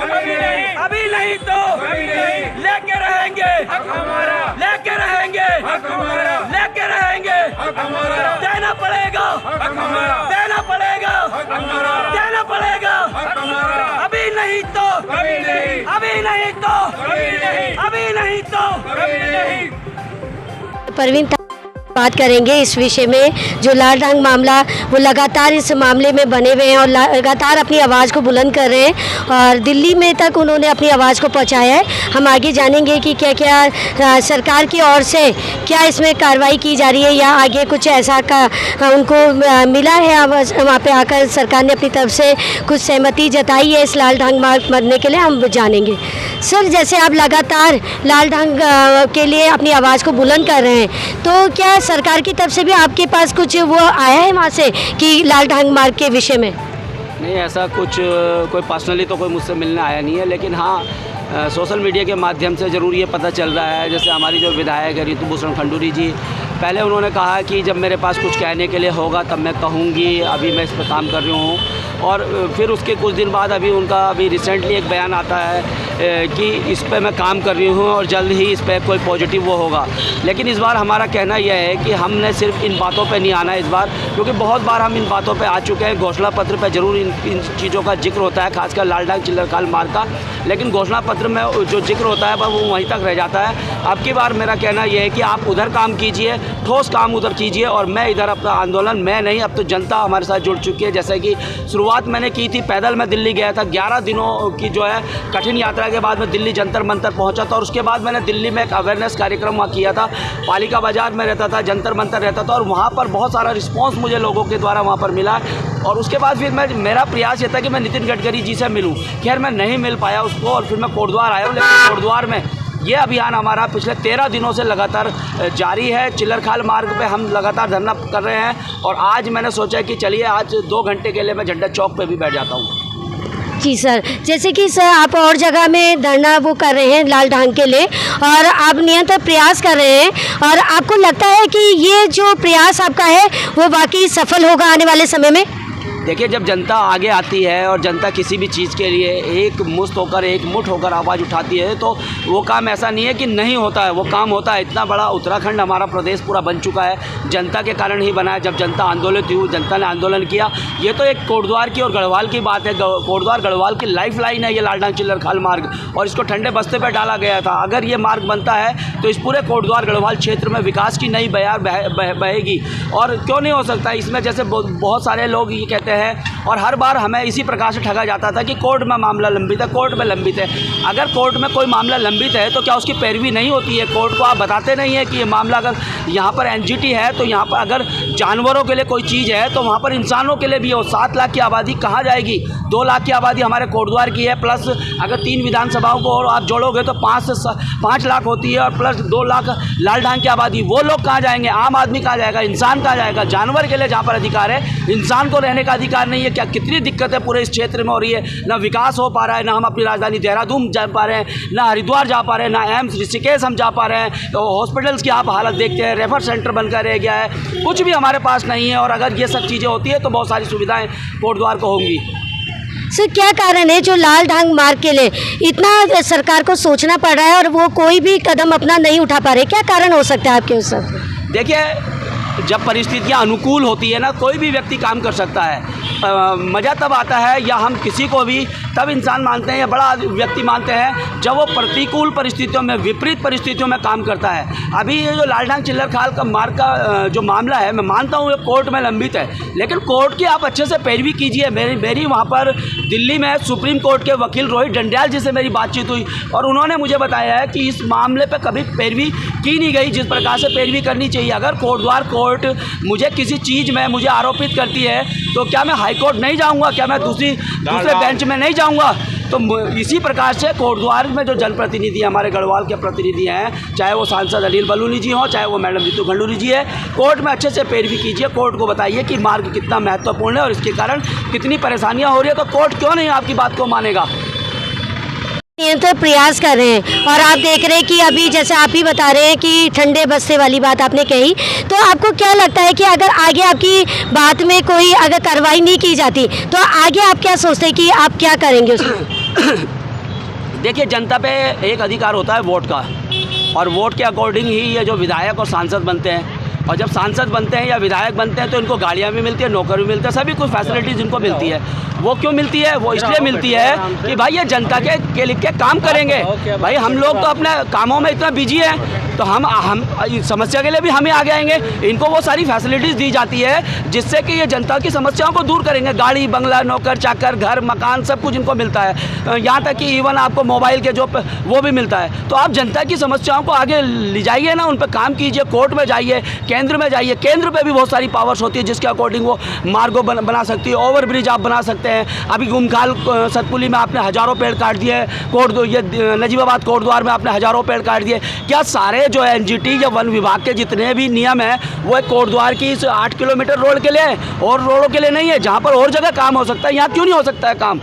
अभी नहीं तो लेके रहेंगे, लेके रहेंगे, लेके रहेंगे। देना पड़ेगा, देना पड़ेगा, देना पड़ेगा। अभी नहीं तो, अभी नहीं तो, अभी नहीं तो। परवीन बात करेंगे इस विषय में, जो लाल ढंग मामला, वो लगातार इस मामले में बने हुए हैं और लगातार अपनी आवाज़ को बुलंद कर रहे हैं और दिल्ली में तक उन्होंने अपनी आवाज़ को पहुंचाया है। हम आगे जानेंगे कि क्या क्या सरकार की ओर से क्या इसमें कार्रवाई की जा रही है या आगे कुछ ऐसा का उनको मिला है। वहाँ पे आकर सरकार ने अपनी तरफ से कुछ सहमति जताई है इस लाल ढंग मार्ग मरने के लिए, हम जानेंगे। सर, जैसे आप लगातार लाल ढंग के लिए अपनी आवाज़ को बुलंद कर रहे हैं, तो क्या सरकार की तरफ से भी आपके पास कुछ वो आया है वहाँ से कि लाल ढंग मार्ग के विषय में? नहीं, ऐसा कुछ कोई पर्सनली तो कोई मुझसे मिलने आया नहीं है, लेकिन हाँ सोशल मीडिया के माध्यम से ज़रूर ये पता चल रहा है। जैसे हमारी जो विधायक है ऋतुभूषण खंडूरी जी, पहले उन्होंने कहा कि जब मेरे पास कुछ कहने के लिए होगा तब मैं कहूँगी, अभी मैं इस पर काम कर रही हूँ। और फिर उसके कुछ दिन बाद अभी रिसेंटली एक बयान आता है कि इस पर मैं काम कर रही हूँ और जल्द ही इस पर कोई पॉजिटिव वो होगा। लेकिन इस बार हमारा कहना यह है कि हमने सिर्फ इन बातों पे नहीं आना है इस बार, क्योंकि बहुत बार हम इन बातों पे आ चुके हैं। घोषणा पत्र पे ज़रूर इन चीज़ों का जिक्र होता है, खासकर लाल ढंग चिल्लरखाल मार्ग का, लेकिन घोषणा पत्र में जो जिक्र होता है वो वहीं तक रह जाता है। अब की बार मेरा कहना यह है कि आप उधर काम कीजिए, ठोस काम उधर कीजिए, और मैं इधर अपना आंदोलन, मैं नहीं, अब तो जनता हमारे साथ जुड़ चुकी है। जैसे कि शुरुआत मैंने की थी, पैदल मैं दिल्ली गया था, 11 दिनों की जो है कठिन यात्रा के बाद मैं दिल्ली जंतर मंतर पहुंचा था। और उसके बाद मैंने दिल्ली में एक अवेयरनेस कार्यक्रम वहाँ किया था, पालिका बाजार में रहता था, जंतर मंतर रहता था, और वहाँ पर बहुत सारा रिस्पॉन्स मुझे लोगों के द्वारा वहाँ पर मिला। और उसके बाद फिर मेरा प्रयास ये था कि मैं नितिन गडकरी जी से मिलूँ। खैर मैं नहीं मिल पाया उसको, और फिर मैं कोटद्वार आया हूँ। लेकिन कोटद्वार में ये अभियान हमारा पिछले 13 दिनों से लगातार जारी है। चिल्लरखाल मार्ग पे हम लगातार धरना कर रहे हैं, और आज मैंने सोचा कि चलिए आज 2 घंटे के लिए मैं झंडा चौक पे भी बैठ जाता हूँ। जी सर, जैसे कि सर आप और जगह में धरना वो कर रहे हैं लाल ढंग के लिए, और आप निरंतर प्रयास कर रहे हैं, और आपको लगता है कि ये जो प्रयास आपका है वो वाकई सफल होगा आने वाले समय में? देखिए, जब जनता आगे आती है और जनता किसी भी चीज़ के लिए एक मुश्त होकर, एक मुठ होकर आवाज़ उठाती है, तो वो काम ऐसा नहीं है कि नहीं होता है, वो काम होता है। इतना बड़ा उत्तराखंड हमारा प्रदेश पूरा बन चुका है, जनता के कारण ही बना है। जब जनता आंदोलित हुई, जनता ने आंदोलन किया। ये तो एक कोटद्वार की और गढ़वाल की बात है। कोटद्वार गढ़वाल की लाइफ लाइन है ये लाल ढंग चिल्लरखाल मार्ग, और इसको ठंडे बस्ते पर डाला गया था। अगर ये मार्ग बनता है तो इस पूरे कोटद्वार गढ़वाल क्षेत्र में विकास की नई बयार बहेगी। और क्यों नहीं हो सकता इसमें? जैसे बहुत सारे लोग ये कहते हैं, और हर बार हमें इसी प्रकार से ठगा जाता था कि कोर्ट में मामला लंबित है, कोर्ट में लंबित है। अगर कोर्ट में कोई मामला लंबित है तो क्या उसकी पैरवी नहीं होती है? कोर्ट को आप बताते नहीं है कि ये मामला अगर यहाँ पर एनजीटी है तो यहाँ पर अगर जानवरों के लिए कोई चीज़ है तो वहाँ पर इंसानों के लिए भी हो। 7 लाख की आबादी कहाँ जाएगी? 2 लाख की आबादी हमारे कोटद्वार की है, प्लस अगर 3 विधानसभाओं को और आप जोड़ोगे तो 5 लाख होती है, और प्लस 2 लाख लाल ढंग की आबादी। वो लोग कहाँ जाएंगे? आम आदमी कहाँ जाएगा? इंसान कहाँ जाएगा? जानवर के लिए जहाँ पर अधिकार है, इंसान को रहने का अधिकार नहीं है। क्या कितनी दिक्कत है पूरे इस क्षेत्र में हो रही है। ना विकास हो पा रहा है, ना हम अपनी राजधानी देहरादून जा पा रहे हैं, ना हरिद्वार जा पा रहे हैं, ना एम्स ऋषिकेश हम जा पा रहे हैं। तो हॉस्पिटल्स की आप हालत देखते हैं, रेफर सेंटर बनकर रह गया है, कुछ भी हमारे पास नहीं है। और अगर ये सब चीज़ें होती है तो बहुत सारी सुविधाएँ कोटद्वार को होंगी। सर, क्या कारण है जो लाल ढंग मार्ग के लिए इतना सरकार को सोचना पड़ रहा है और वो कोई भी कदम अपना नहीं उठा पा रहे? क्या कारण हो सकता है आपके उस सब? देखिए, जब परिस्थितियाँ अनुकूल होती है ना, कोई भी व्यक्ति काम कर सकता है। मज़ा तब आता है, या हम किसी को भी तब इंसान मानते हैं या बड़ा व्यक्ति मानते हैं जब वो प्रतिकूल परिस्थितियों में, विपरीत परिस्थितियों में काम करता है। अभी ये जो लाल ढंग चिल्लरखाल का मार्ग का जो मामला है, मैं मानता हूँ ये कोर्ट में लंबित है, लेकिन कोर्ट की आप अच्छे से पैरवी कीजिए। मेरी वहाँ पर दिल्ली में सुप्रीम कोर्ट के वकील रोहित डंडियाल जी से मेरी बातचीत हुई, और उन्होंने मुझे बताया है कि इस मामले पर कभी पैरवी की नहीं गई जिस प्रकार से पैरवी करनी चाहिए। अगर कोटद्वार कोर्ट मुझे किसी चीज़ में मुझे आरोपित करती है तो क्या मैं हाई कोर्ट नहीं जाऊंगा? क्या मैं दूसरे बेंच में नहीं जाऊंगा? तो इसी प्रकार से कोटद्वार में जो जनप्रतिनिधि हमारे गढ़वाल के प्रतिनिधि हैं, चाहे वो सांसद अनिल बलूनी जी हों, चाहे वो मैडम ऋतु खंडूरी जी है, कोर्ट में अच्छे से पैरवी कीजिए। कोर्ट को बताइए कि मार्ग कितना महत्वपूर्ण है और इसके कारण कितनी परेशानियाँ हो रही है, तो कोर्ट क्यों नहीं आपकी बात को मानेगा? निरंतर प्रयास कर रहे हैं, और आप देख रहे हैं कि अभी जैसे आप ही बता रहे हैं कि ठंडे बस्ते वाली बात आपने कही, तो आपको क्या लगता है कि अगर आगे आपकी बात में कोई अगर कार्रवाई नहीं की जाती तो आगे आप क्या सोचते हैं कि आप क्या करेंगे उसमें? देखिए, जनता पे एक अधिकार होता है वोट का, और वोट के अकॉर्डिंग ही ये जो विधायक और सांसद बनते हैं, और जब सांसद बनते हैं या विधायक बनते हैं तो इनको गाड़ियाँ भी मिलती है, नौकर भी मिलता है, सभी कुछ फैसिलिटीज़ इनको मिलती है। वो क्यों मिलती है? वो इसलिए मिलती है कि भाई ये जनता के लिए काम करेंगे। भाई हम लोग तो अपने कामों में इतना बिजी हैं, तो हम समस्या के लिए भी हमें आगे आएंगे। इनको वो सारी फैसिलिटीज़ दी जाती है जिससे कि ये जनता की समस्याओं को दूर करेंगे। गाड़ी, बंगला, नौकर चाकर, घर, मकान, सब कुछ इनको मिलता है। यहाँ तक कि इवन आपको मोबाइल के जो वो भी मिलता है। तो आप जनता की समस्याओं को आगे ले जाइए ना, उन पर काम कीजिए, कोर्ट में जाइए, केंद्र में जाइए। केंद्र पे भी बहुत सारी पावर्स होती है जिसके अकॉर्डिंग वो मार्गों बना सकती है, ओवर ब्रिज आप बना सकते हैं। अभी गुमखाल सतपुली में आपने हज़ारों पेड़ काट दिए, ये नजीबाबाद कोटद्वार में आपने हज़ारों पेड़ काट दिए। क्या सारे जो एनजीटी या वन विभाग के जितने भी नियम हैं वो एक कोटद्वार की इस 8 किलोमीटर रोड के लिए और रोडों के लिए नहीं है? जहाँ पर और जगह काम हो सकता है, यहाँ क्यों नहीं हो सकता है काम?